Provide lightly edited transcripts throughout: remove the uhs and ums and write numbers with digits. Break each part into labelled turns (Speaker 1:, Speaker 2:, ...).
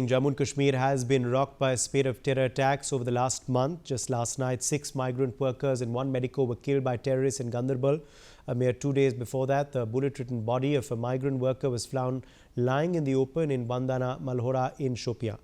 Speaker 1: Jammu and Kashmir has been rocked by a spate of terror attacks over the last month. Just last night, 6 migrant workers and 1 medico were killed by terrorists in Ganderbal. A mere 2 days before that, the bullet-ridden body of a migrant worker was found lying in the open in Bandana Malhora in Shopia.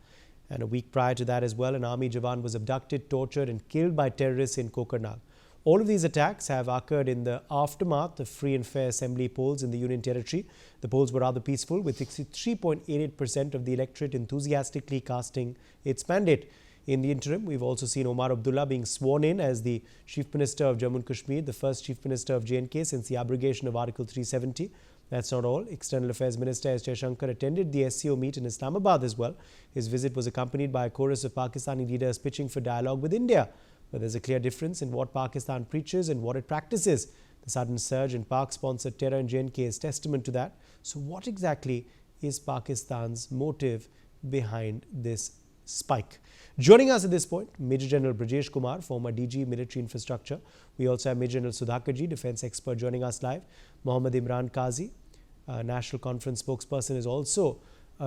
Speaker 1: And a week prior to that as well, an army jawan was abducted, tortured and killed by terrorists in Kokarnag. All of these attacks have occurred in the aftermath of free and fair assembly polls in the Union Territory. The polls were rather peaceful, with 63.88% of the electorate enthusiastically casting its mandate. In the interim, we've also seen Omar Abdullah being sworn in as the Chief Minister of Jammu and Kashmir, the first Chief Minister of J&K since the abrogation of Article 370. That's not all. External Affairs Minister S. Jaishankar attended the SCO meet in Islamabad as well. His visit was accompanied by a chorus of Pakistani leaders pitching for dialogue with India. But there's a clear difference in what Pakistan preaches and what it practices. The sudden surge in Pak-sponsored terror in J&K is testament to that. So what exactly is Pakistan's motive behind this spike? Joining us at this point, Major General Brajesh Kumar, former DG Military Infrastructure. We also have Major General Sudhakarji, defense expert, joining us live. Mohammad Imran Qazi, National Conference spokesperson, is also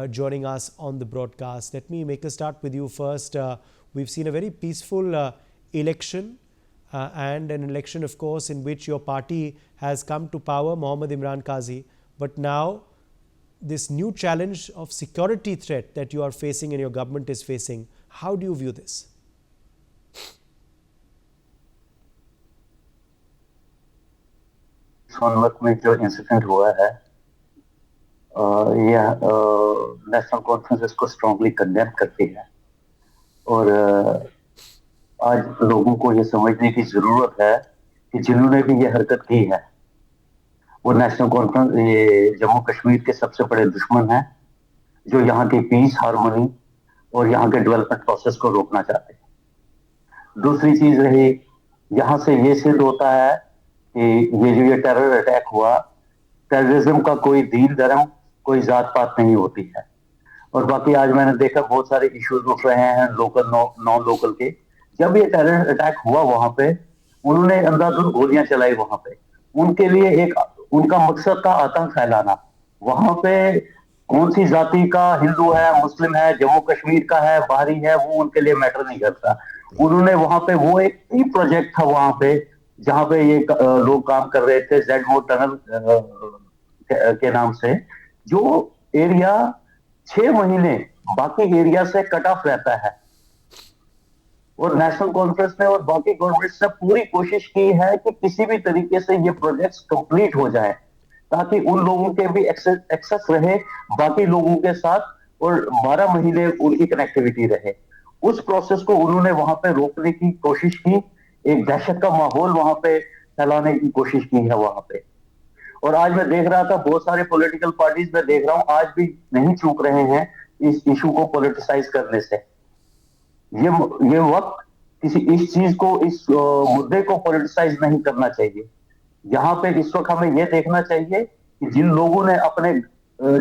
Speaker 1: joining us on the broadcast. Let me make a start with you first. We've seen a very peaceful election and an election, of course, in which your party has come to power, Mohammad Imran Qazi. But now this new challenge of security threat that you are facing and your government is facing, how do you view this?
Speaker 2: Sonamarg में जो incident हुआ है, यह national conference इसको strongly condemn करती है और आज लोगों को ये समझने की जरूरत है कि जिन्होंने भी ये हरकत की है वो नेशनल कॉन्फ्रेंस, ये जम्मू कश्मीर के सबसे बड़े दुश्मन हैं, जो यहाँ की पीस, हार्मनी और यहाँ के डेवलपमेंट प्रोसेस को रोकना चाहते हैं। दूसरी चीज रही, यहाँ से ये सिद्ध होता है कि ये टेरर अटैक हुआ, टेररिज्म का कोई दीन धर्म, कोई जात पात नहीं होती है। और बाकी आज मैंने देखा बहुत सारे इश्यूज उठ रहे हैं लोकल नॉन लोकल के। जब ये टेरर अटैक हुआ वहां पे उन्होंने अंधाधुंध गोलियां चलाई वहां पे, उनके लिए एक उनका मकसद था आतंक फैलाना। वहां पे कौन सी जाति का, हिंदू है, मुस्लिम है, जम्मू कश्मीर का है, बाहरी है, वो उनके लिए मैटर नहीं करता। उन्होंने वहां पे वो एक प्रोजेक्ट था वहां पे जहां पे ये लोग काम कर रहे थे, जेडमो टनल के नाम से, जो एरिया 6 महीने बाकी एरिया से कट ऑफ रहता है। और नेशनल कॉन्फ्रेंस ने और बाकी गवर्नमेंट्स ने पूरी कोशिश की है कि किसी भी तरीके से ये प्रोजेक्ट्स कंप्लीट हो जाए ताकि उन लोगों के भी एक्सेस रहे बाकी लोगों के साथ और 12 महीने उनकी कनेक्टिविटी रहे। उस प्रोसेस को उन्होंने वहां पे रोकने की कोशिश की, एक दहशत का माहौल वहां पे फैलाने की कोशिश की है वहां पे। और आज मैं देख रहा था बहुत सारे पॉलिटिकल पार्टीज में देख रहा हूं आज भी नहीं चूक रहे हैं इस इशू को पॉलिटिसाइज करने से। ये वक्त किसी इस चीज को, इस मुद्दे को पॉलिटिसाइज नहीं करना चाहिए। यहाँ पे इस वक्त हमें ये देखना चाहिए कि जिन लोगों ने अपने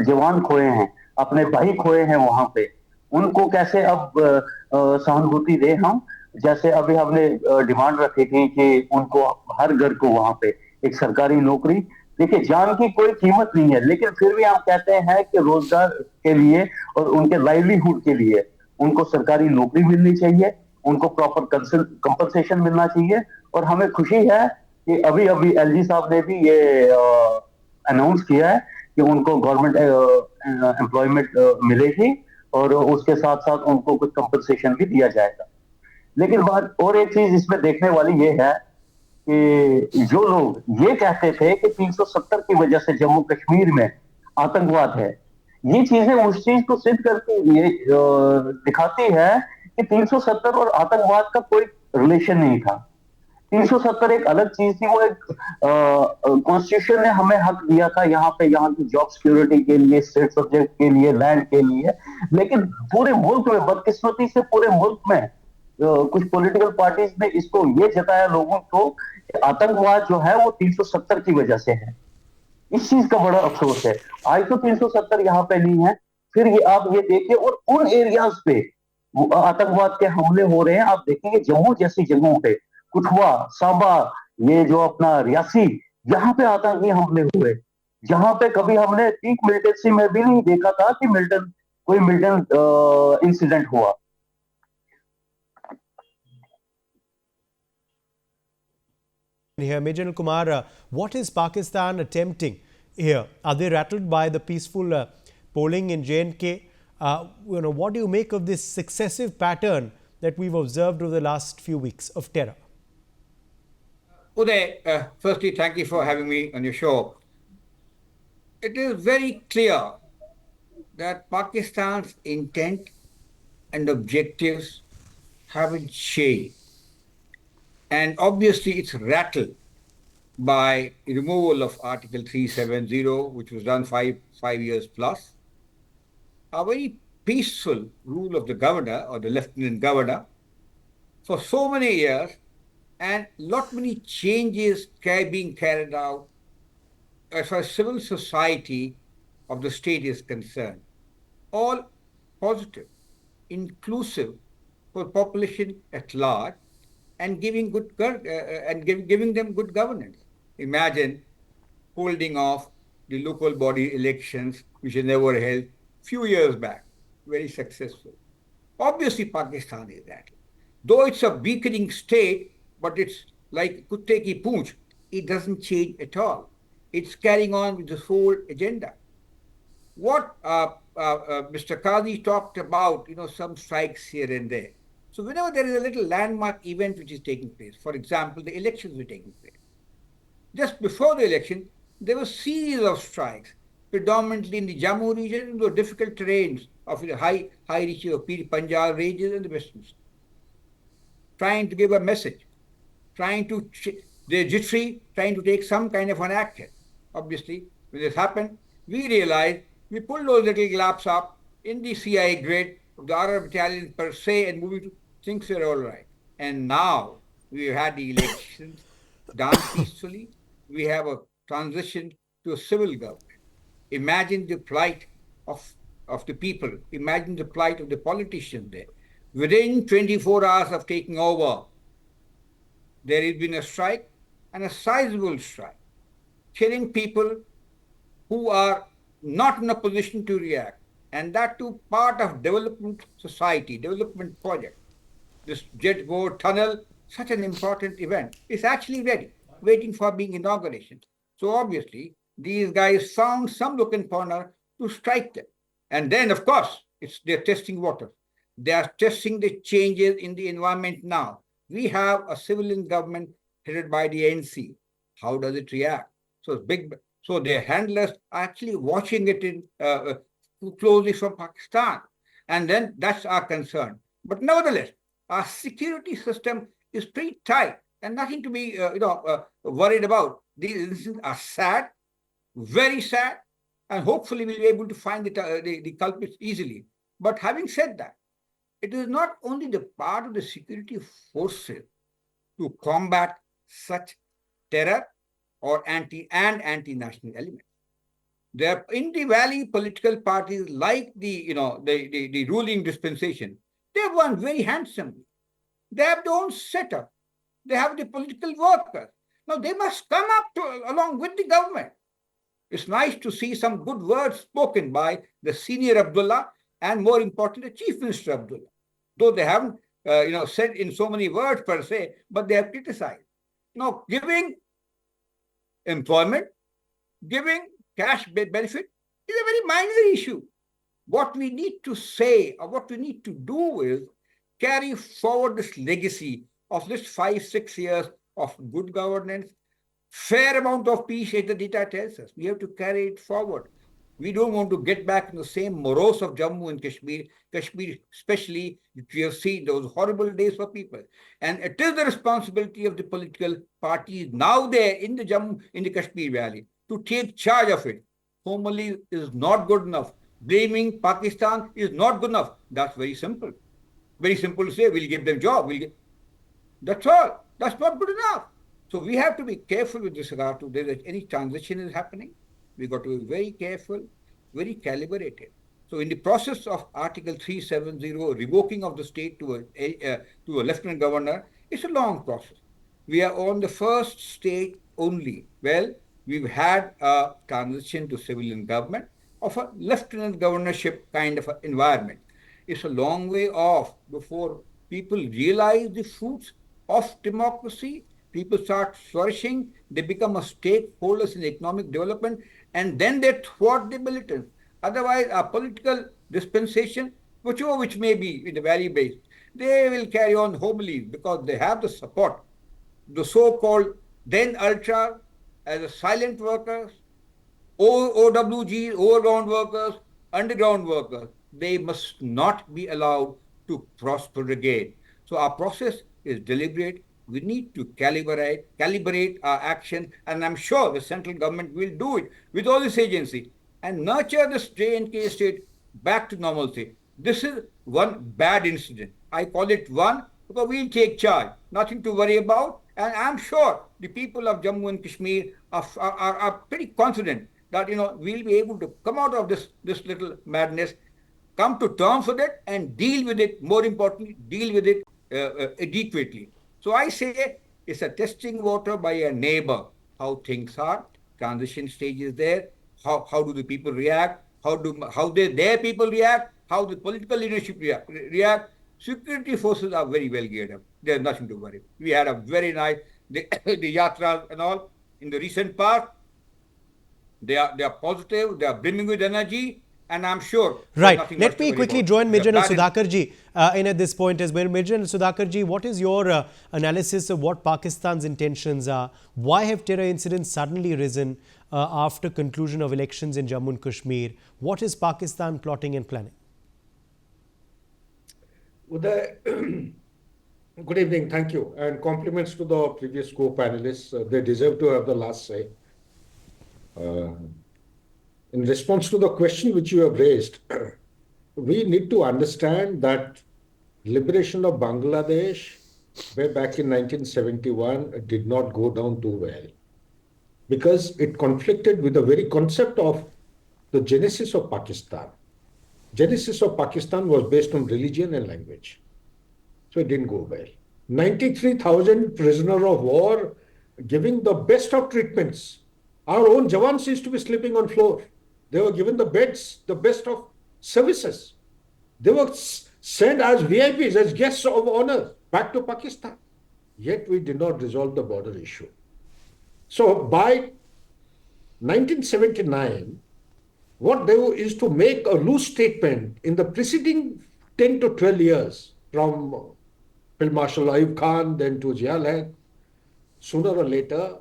Speaker 2: जवान खोए हैं, अपने भाई खोए हैं वहां पे, उनको कैसे अब सहानुभूति दे हम। जैसे अभी हमने डिमांड रखी थी कि उनको हर घर को वहां पे एक सरकारी नौकरी, देखिए जान की कोई कीमत नहीं है, लेकिन फिर भी हम कहते हैं कि रोजगार के लिए और उनके लाइवलीहुड के लिए उनको सरकारी नौकरी मिलनी चाहिए, उनको प्रॉपर कंपनसेशन मिलना चाहिए। और हमें खुशी है कि अभी अभी एलजी साहब ने भी ये अनाउंस किया है कि उनको गवर्नमेंट एम्प्लॉयमेंट मिलेगी और उसके साथ साथ उनको कुछ कंपनसेशन भी दिया जाएगा। लेकिन बात और एक चीज इसमें देखने वाली ये है कि जो लोग ये कहते थे कि 370 की वजह से जम्मू कश्मीर में आतंकवाद है, ये चीजें उस चीज को सिद्ध करके ये दिखाती है कि 370 और आतंकवाद का कोई रिलेशन नहीं था। 370 एक अलग चीज थी, वो एक कॉन्स्टिट्यूशन ने हमें हक दिया था यहाँ पे, यहाँ की जॉब सिक्योरिटी के लिए, स्टेट सब्जेक्ट के लिए, लैंड के लिए। लेकिन पूरे मुल्क में, बदकिस्मती से पूरे मुल्क में कुछ पॉलिटिकल पार्टीज ने इसको ये जताया लोगों को कि आतंकवाद जो है वो 370 की वजह से है। इस चीज का बड़ा अफसोस है। आज तो 370 यहाँ पे नहीं है, फिर ये आप ये देखिए और उन एरियाज पे आतंकवाद के हमले हो रहे हैं। आप देखेंगे जम्मू जैसी जगहों पे, कठुआ, सांबा, ये जो अपना रियासी, यहाँ पे आतंकी हमले हुए, जहां पे कभी हमने पीक मिलिटेंसी में भी नहीं देखा था कि कोई मिलिटेंट इंसिडेंट हुआ।
Speaker 1: Here, Major Anil Kumar, what is Pakistan attempting here? Are they rattled by the peaceful polling in J&K? What do you make of this successive pattern that we've observed over the last few weeks of terror?
Speaker 3: Uday, firstly, thank you for having me on your show. It is very clear that Pakistan's intent and objectives haven't changed. And obviously, it's rattled by removal of Article 370, which was done five years plus. A very peaceful rule of the governor or the lieutenant governor for so many years, and lot many changes being carried out as far as civil society of the state is concerned. All positive, inclusive for population at large, and giving giving them good governance. Imagine holding off the local body elections, which were never held few years back, very successful. Obviously, Pakistan is that. Though it's a weakening state, but it's like kutte ki poonch. It doesn't change at all. It's carrying on with this whole agenda. What Mr. Kazi talked about, some strikes here and there. So whenever there is a little landmark event which is taking place, for example, the elections were taking place. Just before the election, there were a series of strikes, predominantly in the Jammu region, in the difficult terrains of the high reaches of Punjab ranges and the western side, trying to give a message, they're jittery, trying to take some kind of an action. Obviously, when this happened, we realized we pulled those little glaps up in the CIA grid of the RR battalion per se and moving to things were all right. And now we've had the elections done peacefully. We have a transition to a civil government. Imagine the plight of the people. Imagine the plight of the politicians there. Within 24 hours of taking over, there has been a strike, and a sizable strike, killing people who are not in a position to react, and that too part of development society, development project. This Jet Board tunnel, such an important event, is actually ready, waiting for being inauguration. So obviously, these guys found some look and corner to strike them. And then, of course, they're testing water. They are testing the changes in the environment now. We have a civilian government headed by the NC. How does it react? So their handlers are actually watching it closely from Pakistan. And then that's our concern. But nevertheless, our security system is pretty tight and nothing to be worried about. These incidents are sad, very sad, and hopefully we'll be able to find the culprits easily. But having said that, it is not only the part of the security forces to combat such terror or anti-national elements. There are in the valley political parties like the ruling dispensation. They have won very handsomely. They have their own setup. They have the political workers. Now they must come up along with the government. It's nice to see some good words spoken by the senior Abdullah and more importantly, the Chief Minister Abdullah. Though they haven't said in so many words per se, but they have criticized. Now, giving employment, giving cash benefit is a very minor issue. What we need to say or what we need to do is carry forward this legacy of this 5-6 years of good governance, fair amount of peace, as the data tells us. We have to carry it forward. We don't want to get back in the same morose of Jammu and Kashmir especially, which we have seen those horrible days for people. And it is the responsibility of the political parties now there in the Kashmir Valley to take charge of it. Formally is not good enough. Blaming Pakistan is not good enough. That's very simple. Very simple to say, we'll give them job. That's all. That's not good enough. So we have to be careful with this regard to whether any transition is happening. We've got to be very careful, very calibrated. So in the process of Article 370, revoking of the state to a lieutenant governor, it's a long process. We are on the first stage only. Well, we've had a transition to civilian government. of a lieutenant governorship kind of environment. It's a long way off before people realize the fruits of democracy. People start flourishing, they become a stakeholders in economic development, and then they thwart the militants. Otherwise, a political dispensation, which may be in the value based, they will carry on homilies because they have the support. The so-called then ultra as a silent workers, OWGs, overground workers, underground workers, they must not be allowed to prosper again. So our process is deliberate. We need to calibrate our action, and I'm sure the central government will do it with all its agency and nurture this J&K state back to normalcy. This is one bad incident. I call it one because we'll take charge. Nothing to worry about. And I'm sure the people of Jammu and Kashmir are pretty confident that we'll be able to come out of this little madness, come to terms with it, and deal with it. More importantly, deal with it adequately. So I say it's a testing water by a neighbor. How things are, transition stage is there. How do the people react? Their people react? How the political leadership react? Security forces are very well geared up. There's nothing to worry. We had a very nice the yatras and all in the recent past. They are positive. They are brimming with energy, and I'm sure.
Speaker 1: Right. Let me quickly join Major General Sudhakarji in at this point as well. Major General Sudhakarji, what is your analysis of what Pakistan's intentions are? Why have terror incidents suddenly risen after conclusion of elections in Jammu and Kashmir? What is Pakistan plotting and planning?
Speaker 4: Uday, good evening, thank you, and compliments to the previous co-panelists. They deserve to have the last say. In response to the question which you have raised, we need to understand that liberation of Bangladesh way back in 1971 did not go down too well because it conflicted with the very concept of the genesis of Pakistan. Genesis of Pakistan was based on religion and language. So it didn't go well. 93,000 prisoners of war giving the best of treatments. Our own Jawans used to be sleeping on floor. They were given the beds, the best of services. They were sent as VIPs, as guests of honor, back to Pakistan. Yet we did not resolve the border issue. So by 1979, what they were is to make a loose statement in the preceding 10 to 12 years from Field Marshal Ayub Khan, then to Ziaul. Sooner or later,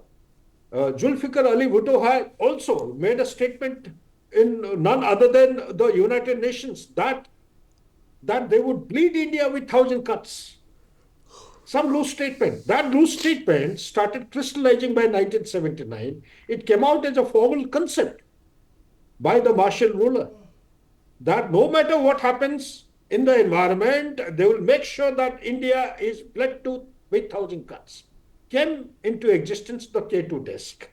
Speaker 4: Zulfikar Ali Bhutto had also made a statement in none other than the United Nations that they would bleed India with 1,000 cuts. Some loose statement. That loose statement started crystallizing by 1979. It came out as a formal concept by the martial ruler that no matter what happens in the environment, they will make sure that India is bled to with 1,000 cuts. Came into existence the K2 desk,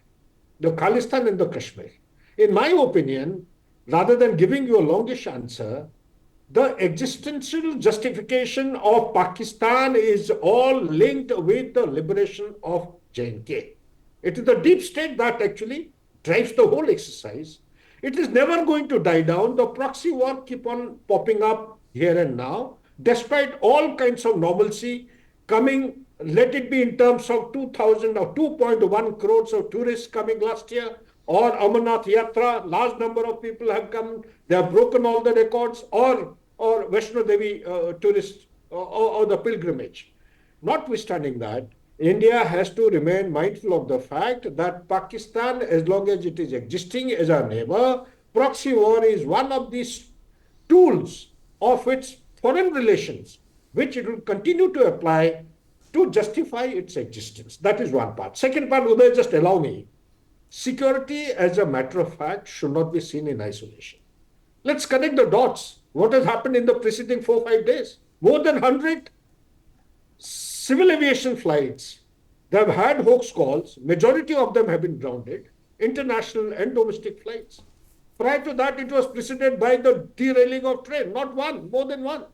Speaker 4: the Khalistan and the Kashmir. In my opinion, rather than giving you a longish answer, the existential justification of Pakistan is all linked with the liberation of J&K. It is the deep state that actually drives the whole exercise. It is never going to die down. The proxy war keep on popping up here and now, despite all kinds of normalcy coming, let it be in terms of 2,000 or 2.1 crores of tourists coming last year, or Amarnath Yatra, large number of people have come, they have broken all the records, or Vaishno Devi tourists or the pilgrimage. Notwithstanding that, India has to remain mindful of the fact that Pakistan, as long as it is existing as our neighbor, proxy war is one of these tools of its foreign relations, which it will continue to apply to justify its existence. That is one part. Second part, Uday, just allow me. Security, as a matter of fact, should not be seen in isolation. Let's connect the dots. What has happened in the preceding 4-5 days? More than 100 civil aviation flights. They have had hoax calls. Majority of them have been grounded. International and domestic flights. Prior to that, it was preceded by the derailing of train. Not one, more than one.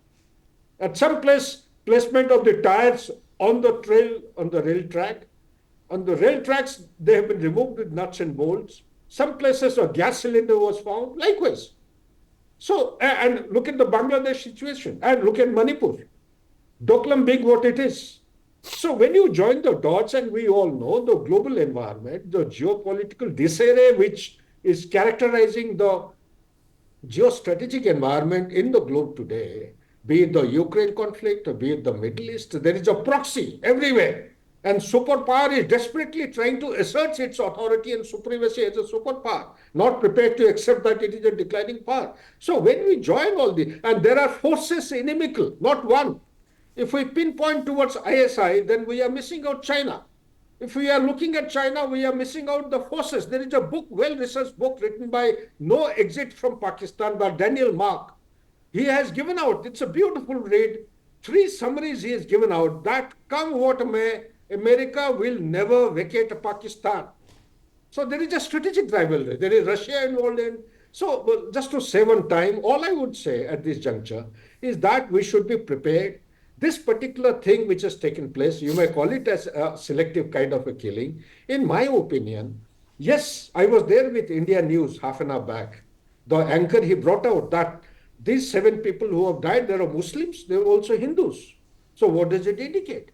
Speaker 4: At some placement of the tires on the trail, on the rail track. On the rail tracks, they have been removed with nuts and bolts. Some places a gas cylinder was found, likewise. So, and look at the Bangladesh situation and look at Manipur. Doklam being what it is. So when you join the dots, and we all know the global environment, the geopolitical disarray which is characterizing the geostrategic environment in the globe today, be it the Ukraine conflict or be it the Middle East, there is a proxy everywhere. And superpower is desperately trying to assert its authority and supremacy as a superpower, not prepared to accept that it is a declining power. So when we join all this, and there are forces inimical, not one. If we pinpoint towards ISI, then we are missing out China. If we are looking at China, we are missing out the forces. There is a book, well-researched book written by No Exit from Pakistan by Daniel Mark. He has given out, it's a beautiful read, 3 summaries he has given out that come what may, America will never vacate Pakistan. So there is a strategic rivalry. There is Russia involved in. So just to save on time, all I would say at this juncture is that we should be prepared. This particular thing which has taken place, you may call it as a selective kind of a killing. In my opinion, yes, I was there with India News half an hour back. The anchor, he brought out that these 7 people who have died, they are Muslims, they were also Hindus. So what does it indicate?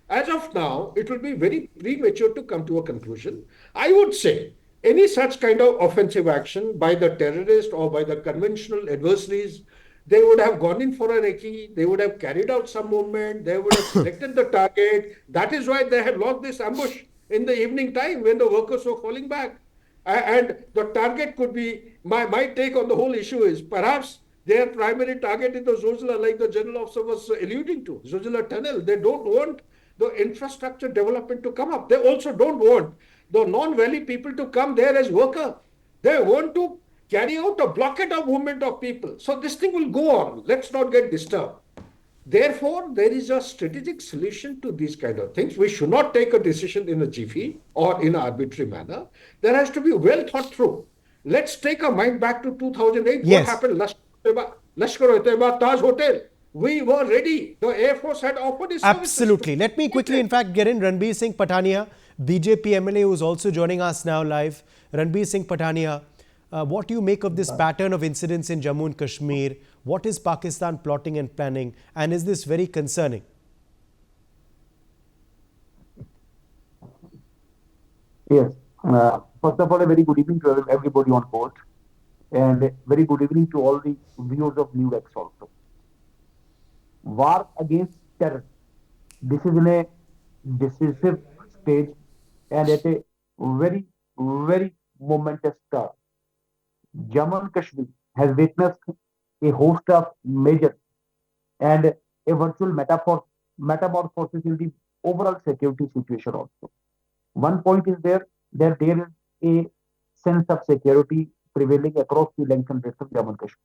Speaker 4: As of now, it will be very premature to come to a conclusion. I would say any such kind of offensive action by the terrorist or by the conventional adversaries, they would have gone in for a recce, they would have carried out some movement, they would have selected the target. That is why they had lost this ambush in the evening time when the workers were falling back. And the target could be, my take on the whole issue is perhaps their primary target is the Zojila, like the general officer was alluding to, Zojila tunnel. They don't want the infrastructure development to come up. They also don't want the non-valley people to come there as worker. They want to carry out a blockade of movement of people. So this thing will go on. Let's not get disturbed. Therefore, there is a strategic solution to these kind of things. We should not take a decision in a jiffy or in an arbitrary manner. There has to be well thought through. Let's take our mind back to 2008.
Speaker 1: Yes.
Speaker 4: What happened? Lashkar-e-Taiba, Taj Hotel. We were ready. The Air Force had offered its services.
Speaker 1: Absolutely. Let me quickly, in fact, get in Ranbir Singh Patania, BJP MLA, who is also joining us now live. Ranbir Singh Patania, what do you make of this pattern of incidents in Jammu and Kashmir? What is Pakistan plotting and planning? And is this very concerning?
Speaker 5: Yes. First of all, a very good evening to everybody on board. And a very good evening to all the viewers of NewsX also. War against terror. This is in a decisive stage and at a very, very momentous start. Jammu and Kashmir has witnessed a host of major and a virtual metamorphosis in the overall security situation also. One point is there that there is a sense of security prevailing across the length and breadth of Jammu and Kashmir.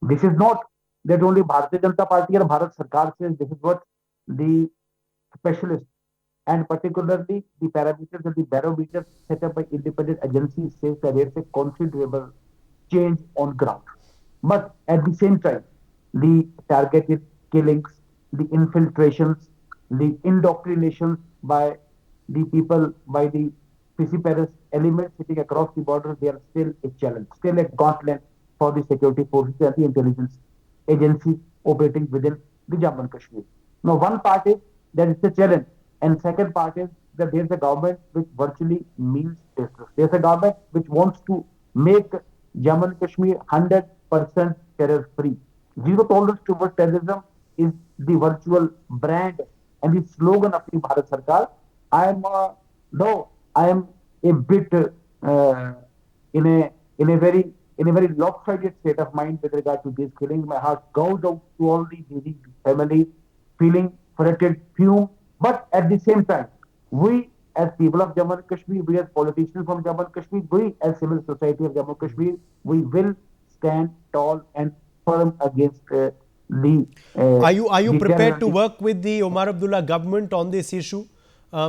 Speaker 5: This is not that only Bharatiya Janata Party or Bharat Sarkar says. This is what the specialists and particularly the parameters and the barometers set up by independent agencies says that there is a considerable change on ground. But at the same time, the targeted killings, the infiltrations, the indoctrinations by the people, by the Pisiparis elements sitting across the border, they are still a challenge, still a gauntlet for the security forces and the intelligence agency operating within the Jammu and Kashmir. Now, one part is that it's a challenge, and second part is that there's a government which virtually means business. There's a government which wants to make Jammu and Kashmir 100% terror-free. Zero tolerance towards terrorism is the virtual brand and the slogan of the Bharat Sarkar. I am a bit in a very lopsided state of mind with regard to these killings. My heart goes out to all the bereaved families, feeling fretted, fume. But at the same time, we as people of Jammu and Kashmir, we as politicians from Jammu and Kashmir, we as civil society of Jammu and Kashmir, we will stand tall and firm against the.
Speaker 1: Are you
Speaker 5: the
Speaker 1: prepared to work with the Omar Abdullah government on this issue?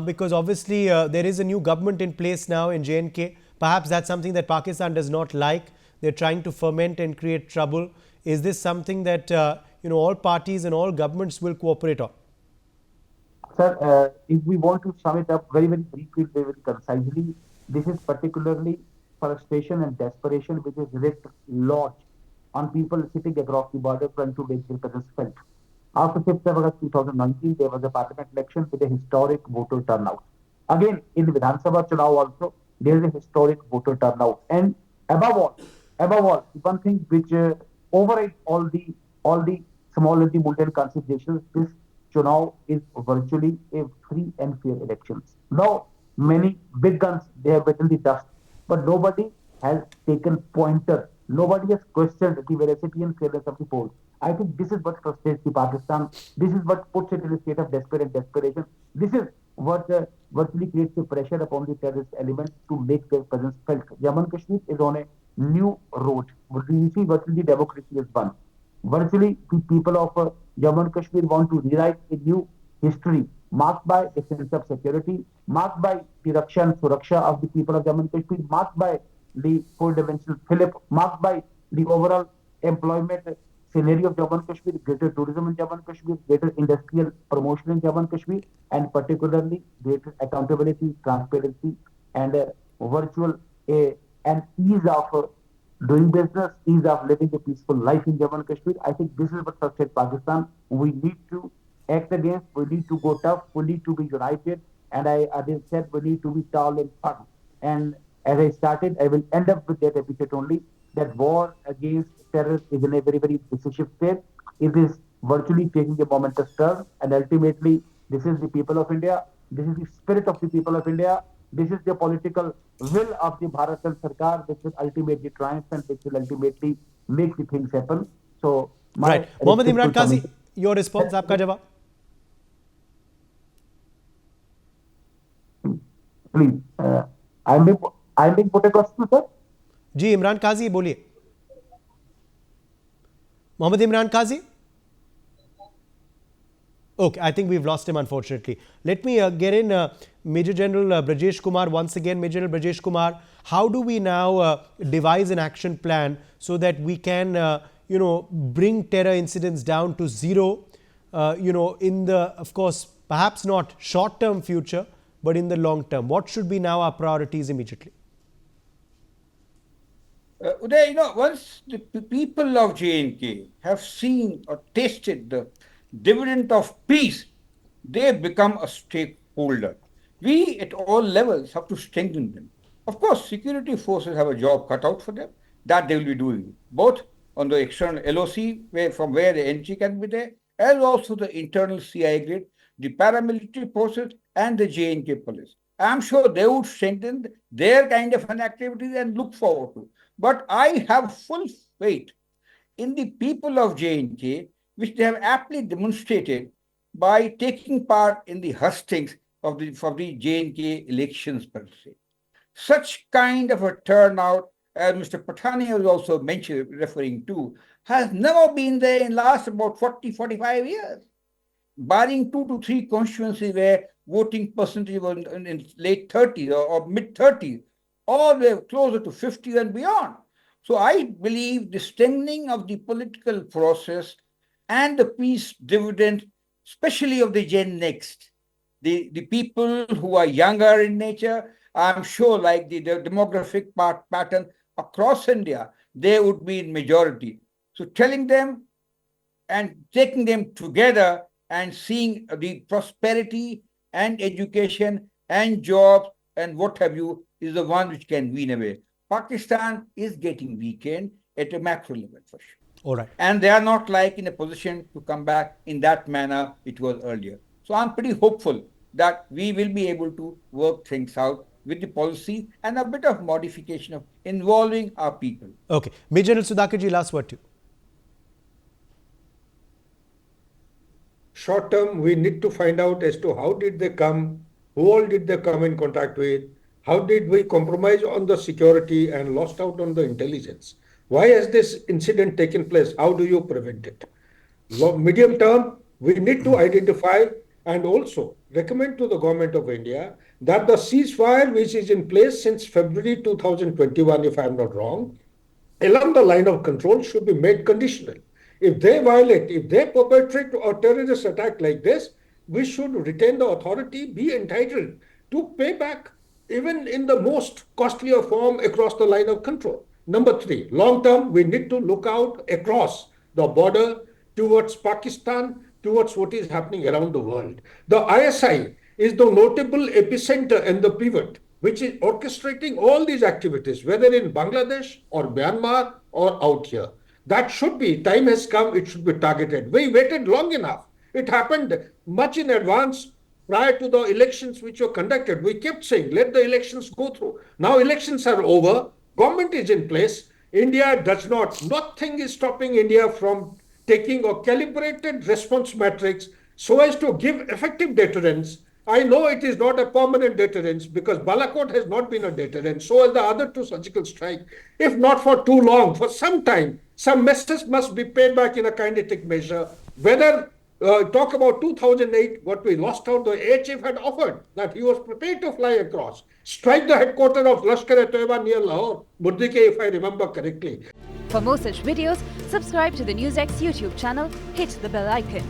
Speaker 1: Because obviously there is a new government in place now in J&K. Perhaps that's something that Pakistan does not like. They're trying to ferment and create trouble. Is this something that all parties and all governments will cooperate on?
Speaker 5: Sir, if we want to sum it up very, very briefly, very, very concisely, this is particularly frustration and desperation which is writ large on people sitting across the border trying to make their presence felt. After 5th of August 2019, there was a parliament election with a historic voter turnout. Again, in Vidhan Sabha Chunav also, there is a historic voter turnout. And above all, one thing which overrides all the small and the mundane considerations, this Chunav is virtually a free and fair elections. Now, many big guns, they have bitten the dust, but nobody has taken pointer. Nobody has questioned the veracity and fairness of the polls. I think this is what frustrates the Pakistan. This is what puts it in a state of despair and desperation. This is what virtually creates a pressure upon the terrorist elements to make their presence felt. Jammu and Kashmir is on a new road. We see virtually democracy is won. Virtually, the people of Jammu and Kashmir want to rewrite a new history marked by a sense of security, marked by the Raksha and Suraksha of the people of Jammu and Kashmir, marked by the four-dimensional Philip, marked by the overall employment scenario of Jammu and Kashmir, greater tourism in Jammu and Kashmir, greater industrial promotion in Jammu and Kashmir, and particularly greater accountability, transparency, and virtual and ease of doing business, ease of living a peaceful life in Jammu and Kashmir. I think this is what frustrates Pakistan. We need to act against, we need to go tough, we need to be united, and as I said, we need to be tall and firm. And as I started, I will end up with that epithet only, that war against terror is in a very, very decisive state. It is virtually taking a momentous turn, and ultimately, this is the people of India, this is the spirit of the people of India, this is the political will of the Bharatan Sarkar, which will ultimately triumph and which will ultimately make the things happen. So,
Speaker 1: right. Mohammad Imran Qazi, your response, आपका जवाब.
Speaker 5: Please, I'm being put a question, sir.
Speaker 1: जी इमरान काजी बोलिए. Mohammad Imran Qazi? Okay, I think we've lost him, unfortunately. Let me get in Major General Brajesh Kumar once again. Major General Brajesh Kumar, how do we now devise an action plan so that we can, bring terror incidents down to zero, in the, of course, perhaps not short-term future, but in the long term? What should be now our priorities immediately?
Speaker 3: Uday, once the people of J&K have seen or tasted the dividend of peace, they become a stakeholder. We at all levels have to strengthen them. Of course, security forces have a job cut out for them. That they will be doing, both on the external LOC, from where the entry can be there, as also the internal CI grid, the paramilitary forces, and the J&K police. I'm sure they would strengthen their kind of an activities and look forward to. But I have full faith in the people of J&K, which they have aptly demonstrated by taking part in the hustings of the J&K elections per se. Such kind of a turnout, as Mr. Patani was also referring to, has never been there in last about 40-45 years. Barring 2 to 3 constituencies where voting percentage was in late 30s or mid 30s, or they're closer to 50 and beyond. So I believe the strengthening of the political process and the peace dividend, especially of the Gen Next, the people who are younger in nature, I'm sure like the demographic pattern across India, they would be in majority. So telling them and taking them together and seeing the prosperity and education and jobs and what have you is the one which can win away. Pakistan is getting weakened at a macro level for sure.
Speaker 1: All right.
Speaker 3: And they are not like in a position to come back in that manner it was earlier. So I'm pretty hopeful that we will be able to work things out with the policy and a bit of modification of involving our people.
Speaker 1: Okay. Major General Sudhakar ji, last word to you.
Speaker 4: Short term, we need to find out as to how did they come, who all did they come in contact with, how did we compromise on the security and lost out on the intelligence? Why has this incident taken place? How do you prevent it? Medium term, we need to identify and also recommend to the government of India that the ceasefire which is in place since February 2021, if I'm not wrong, along the line of control should be made conditional. If they violate, if they perpetrate a terrorist attack like this, we should retain the authority, be entitled to pay back even in the most costlier form across the line of control. Number three, long term, we need to look out across the border towards Pakistan, towards what is happening around the world. The ISI is the notable epicenter and the pivot, which is orchestrating all these activities, whether in Bangladesh or Myanmar or out here. That should be, time has come, it should be targeted. We waited long enough. It happened much in advance prior to the elections which were conducted. We kept saying, let the elections go through. Now elections are over, government is in place. India does not, nothing is stopping India from taking a calibrated response matrix so as to give effective deterrence. I know it is not a permanent deterrence because Balakot has not been a deterrent. So are the other two surgical strikes. If not for too long, for some time, some messages must be paid back in a kinetic measure. Whether talk about 2008, what we lost out, the air chief had offered that he was prepared to fly across, strike the headquarters of Lashkar-e-Toiba near Lahore, Murdike, if I remember correctly.
Speaker 6: For more such videos, subscribe to the NewsX YouTube channel, hit the bell icon.